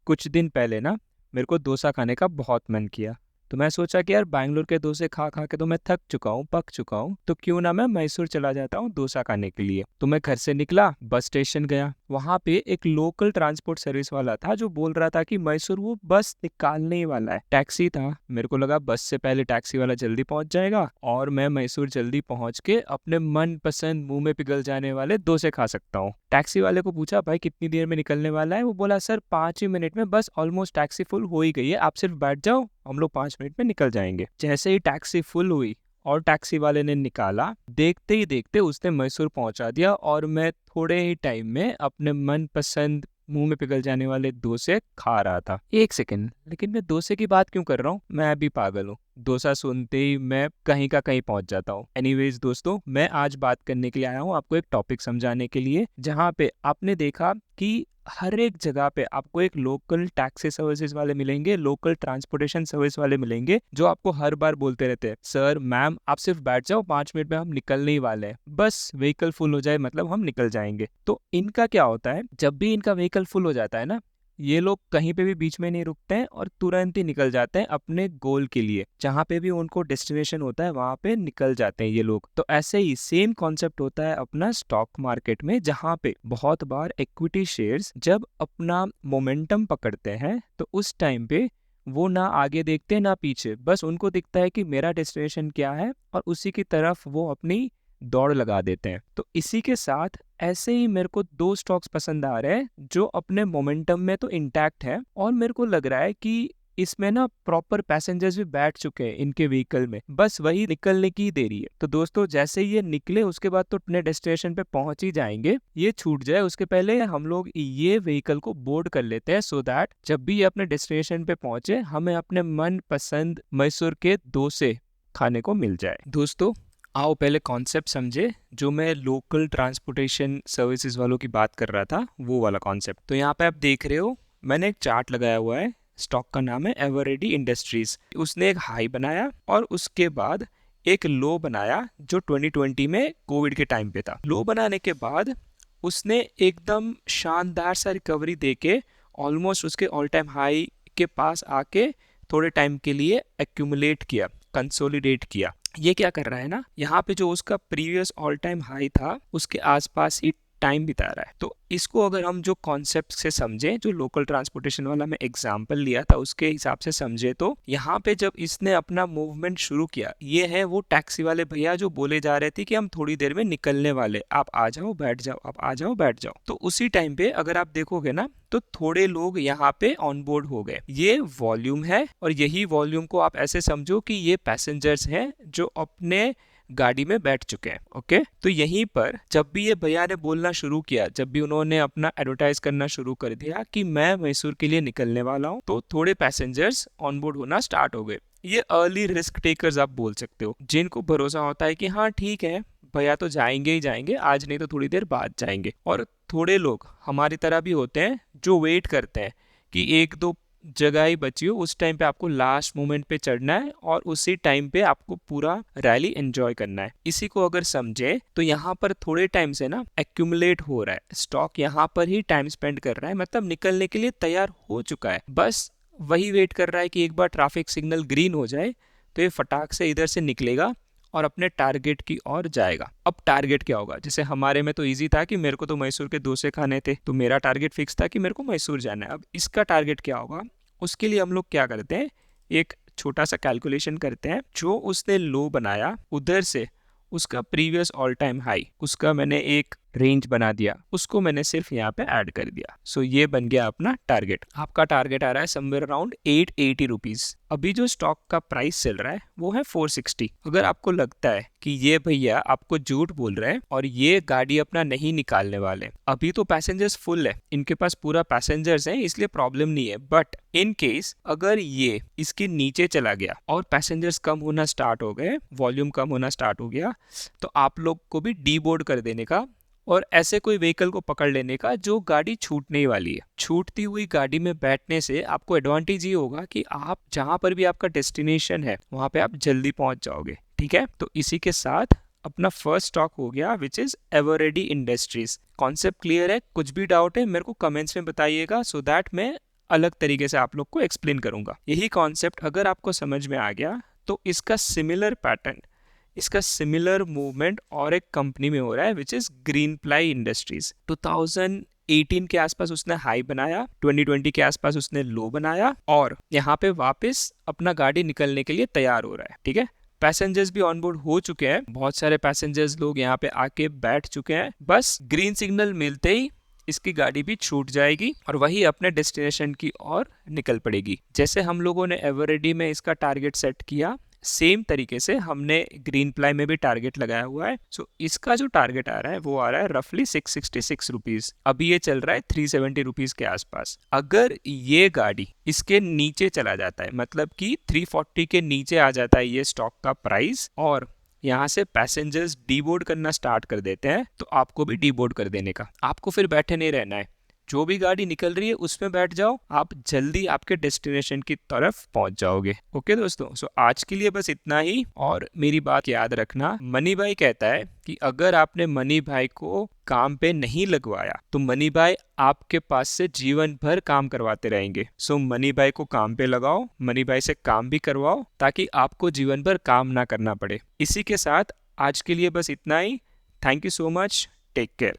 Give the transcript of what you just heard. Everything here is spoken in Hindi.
कुछ दिन पहले ना मेरे को डोसा खाने का बहुत मन किया। तो मैं सोचा कि यार बैंगलोर के डोसे खा खा के तो मैं थक चुका हूँ, पक चुका हूँ, तो क्यों ना मैं मैसूर चला जाता हूँ डोसा खाने के लिए। तो मैं घर से निकला, बस स्टेशन गया। वहां पे एक लोकल ट्रांसपोर्ट सर्विस वाला था जो बोल रहा था कि मैसूर वो बस निकालने ही वाला है। टैक्सी था, मेरे को लगा बस से पहले टैक्सी वाला जल्दी पहुंच जाएगा और मैं मैसूर जल्दी पहुंच के अपने मन पसंद मुंह में पिघल जाने वाले डोसे खा सकता हूँ। टैक्सी वाले को पूछा, भाई कितनी देर में निकलने वाला है? वो बोला, सर 5 ही मिनट में, बस ऑलमोस्ट टैक्सी फुल हो ही गई है, आप सिर्फ बैठ जाओ, हम लोग 5 मिनट में निकल जाएंगे। जैसे ही टैक्सी फुल हुई और टैक्सी वाले ने निकाला, देखते ही देखते उसने मैसूर पहुंचा दिया और मैं थोड़े ही टाइम में अपने मन पसंद मुंह में पिघल जाने वाले डोसे खा रहा था। एक सेकंड, लेकिन मैं डोसे की बात क्यों कर रहा हूँ? मैं अभी पागल हूँ, डोसा सुनते ही मैं कहीं का कहीं पहुंच जाता हूँ। एनीवेज दोस्तों, मैं आज बात करने के लिए आया हूँ आपको एक टॉपिक समझाने के लिए, जहाँ पे आपने देखा कि हर एक जगह पे आपको एक लोकल टैक्सी सर्विसेज वाले मिलेंगे, लोकल ट्रांसपोर्टेशन सर्विस वाले मिलेंगे, जो आपको हर बार बोलते रहते हैं, सर मैम आप सिर्फ बैठ जाओ, 5 मिनट में हम निकलने ही वाले हैं, बस व्हीकल फुल हो जाए मतलब हम निकल जाएंगे। तो इनका क्या होता है, जब भी इनका व्हीकल फुल हो जाता है ना, ये लोग कहीं पे भी बीच में नहीं रुकते हैं और तुरंत ही निकल जाते हैं अपने गोल के लिए। जहाँ पे भी उनको डेस्टिनेशन होता है वहां पे निकल जाते हैं ये लोग। तो ऐसे ही सेम कॉन्सेप्ट होता है अपना स्टॉक मार्केट में, जहाँ पे बहुत बार इक्विटी शेयर्स जब अपना मोमेंटम पकड़ते हैं तो उस टाइम पे वो ना आगे देखते ना पीछे, बस उनको दिखता है कि मेरा डेस्टिनेशन क्या है और उसी की तरफ वो अपनी दौड़ लगा देते हैं। तो इसी के साथ ऐसे ही मेरे को दो स्टॉक्स पसंद आ रहे हैं जो अपने मोमेंटम में तो इंटैक्ट है और मेरे को लग रहा है कि इसमें ना प्रॉपर पैसेंजर्स भी बैठ चुके हैं इनके व्हीकल में, बस वही निकलने की देरी है। तो दोस्तों, जैसे ही ये निकले उसके बाद तो अपने डेस्टिनेशन पे पहुंच ही जाएंगे। ये छूट जाए उसके पहले हम लोग ये व्हीकल को बोर्ड कर लेते हैं, सो दैट जब भी ये अपने डेस्टिनेशन पे पहुंचे हमें अपने मन पसंद मैसूर के डोसे खाने को मिल जाए। दोस्तों, आओ पहले कॉन्सेप्ट समझे जो मैं लोकल ट्रांसपोर्टेशन सर्विसेज वालों की बात कर रहा था, वो वाला कॉन्सेप्ट। तो यहाँ पे आप देख रहे हो मैंने एक चार्ट लगाया हुआ है, स्टॉक का नाम है एवररेडी इंडस्ट्रीज। उसने एक हाई बनाया और उसके बाद एक लो बनाया जो 2020 में कोविड के टाइम पे था। लो बनाने के बाद उसने एकदम शानदार सा रिकवरी देके ऑलमोस्ट उसके ऑल टाइम हाई के पास आके थोड़े टाइम के लिए एक्यूमुलेट किया, कंसोलिडेट किया। ये क्या कर रहा है ना, यहाँ पे जो उसका प्रीवियस ऑल टाइम हाई था उसके आसपास ही टाइम बिता रहा है। तो इसको अगर हम जो कॉन्सेप्ट से समझें, जो लोकल ट्रांसपोर्टेशन वाला मैं एग्जांपल लिया था उसके हिसाब से समझे, तो यहाँ पे जब इसने अपना मूवमेंट शुरू किया, ये है वो टैक्सी वाले भैया जो बोले जा रहे थे कि हम थोड़ी देर में निकलने वाले, आप आ जाओ बैठ जाओ, आप आ जाओ बैठ जाओ। तो उसी टाइम पे अगर आप देखोगे ना तो थोड़े लोग यहाँ पे ऑन बोर्ड हो गए। ये वॉल्यूम है और यही वॉल्यूम को आप ऐसे समझो कि ये पैसेंजर्स हैं जो अपने गाड़ी में बैठ चुके हैं। ओके, तो यहीं पर जब भी ये भैया ने बोलना शुरू किया, जब भी उन्होंने अपना एडवर्टाइज करना शुरू कर दिया कि मैं मैसूर के लिए निकलने वाला हूँ, तो थोड़े पैसेंजर्स ऑन बोर्ड होना स्टार्ट हो गए। ये अर्ली रिस्क टेकर्स आप बोल सकते हो, जिनको भरोसा होता है कि हाँ ठीक है भैया तो जाएंगे ही जाएंगे, आज नहीं तो थोड़ी देर बाद जाएंगे। और थोड़े लोग हमारी तरह भी होते हैं जो वेट करते हैं कि एक दो जगह ही बची हो, उस टाइम पे आपको लास्ट मोमेंट पे चढ़ना है और उसी टाइम पे आपको पूरा रैली एंजॉय करना है। इसी को अगर समझे तो यहाँ पर थोड़े टाइम से ना एक्यूमुलेट हो रहा है स्टॉक, यहाँ पर ही टाइम स्पेंड कर रहा है, मतलब निकलने के लिए तैयार हो चुका है, बस वही वेट कर रहा है कि एक बार ट्रैफिक सिग्नल ग्रीन हो जाए तो ये फटाक से इधर से निकलेगा और अपने टारगेट की ओर जाएगा। अब टारगेट क्या होगा, जैसे हमारे में तो इजी था कि मेरे को तो मैसूर के डोसे खाने थे, तो मेरा टारगेट फिक्स था कि मेरे को मैसूर जाना है। अब इसका टारगेट क्या होगा, उसके लिए हम लोग क्या करते हैं, एक छोटा सा कैलकुलेशन करते हैं। जो उसने लो बनाया उधर से उसका प्रीवियस ऑल टाइम हाई, उसका मैंने एक रेंज बना दिया, उसको मैंने सिर्फ यहाँ पे ऐड कर दिया। सो ये बन गया अपना टारगेट। आपका टारगेट आ रहा है समवेयर अराउंड 880 रुपीज। अभी जो स्टॉक का प्राइस चल रहा है वो है 460। अगर आपको लगता है कि ये भैया आपको झूठ बोल रहे हैं और ये गाड़ी अपना नहीं निकालने वाले, अभी तो पैसेंजर्स फुल है, इनके पास पूरा पैसेंजर्स है इसलिए प्रॉब्लम नहीं है, बट इन केस अगर ये इसके नीचे चला गया और पैसेंजर्स कम होना स्टार्ट हो गए, वॉल्यूम कम होना स्टार्ट हो गया, तो आप लोग को भी डीबोर्ड कर देने का और ऐसे कोई व्हीकल को पकड़ लेने का जो गाड़ी छूटने वाली है। छूटती हुई गाड़ी में बैठने से आपको एडवांटेज ये होगा कि आप जहां पर भी आपका डेस्टिनेशन है वहां पे आप जल्दी पहुंच जाओगे। ठीक है, तो इसी के साथ अपना फर्स्ट स्टॉक हो गया which is Eveready industries. Concept clear है? कुछ भी डाउट है मेरे को कमेंट्स में बताइएगा, सो दैट मैं अलग तरीके से आप लोग को एक्सप्लेन करूंगा। यही कॉन्सेप्ट अगर आपको समझ में आ गया तो इसका सिमिलर पैटर्न, इसका सिमिलर मूवमेंट और एक कंपनी में हो रहा है which is green ply industries. 2018 के आसपास उसने हाई बनाया, 2020 के आसपास उसने लो बनाया और यहाँ पे वापस अपना गाड़ी निकलने के लिए तैयार हो रहा है। ठीक है, पैसेंजर्स भी ऑन बोर्ड हो चुके हैं, बहुत सारे पैसेंजर्स लोग यहाँ पे आके बैठ चुके हैं, बस ग्रीन सिग्नल मिलते ही इसकी गाड़ी भी छूट जाएगी और वही अपने डेस्टिनेशन की ओर निकल पड़ेगी। जैसे हम लोगों ने एवरेडी में इसका टारगेट सेट किया, सेम तरीके से हमने ग्रीन प्लाई में भी टारगेट लगाया हुआ है। सो इसका जो टारगेट आ रहा है वो आ रहा है रफली 666 रुपीज। अभी ये चल रहा है 370 रुपीज के आसपास। अगर ये गाड़ी इसके नीचे चला जाता है, मतलब कि 340 के नीचे आ जाता है ये स्टॉक का प्राइस और यहाँ से पैसेंजर्स डीबोर्ड करना स्टार्ट कर देते हैं, तो आपको भी डीबोर्ड कर देने का, आपको फिर बैठे नहीं रहना है। जो भी गाड़ी निकल रही है उसमें बैठ जाओ, आप जल्दी आपके डेस्टिनेशन की तरफ पहुंच जाओगे। ओके दोस्तों, सो आज के लिए बस इतना ही। और मेरी बात याद रखना, मनी भाई कहता है कि अगर आपने मनी भाई को काम पे नहीं लगवाया तो मनी भाई आपके पास से जीवन भर काम करवाते रहेंगे। सो मनी भाई को काम पे लगाओ, मनी भाई से काम भी करवाओ ताकि आपको जीवन भर काम ना करना पड़े। इसी के साथ आज के लिए बस इतना ही। Thank you so much, take care.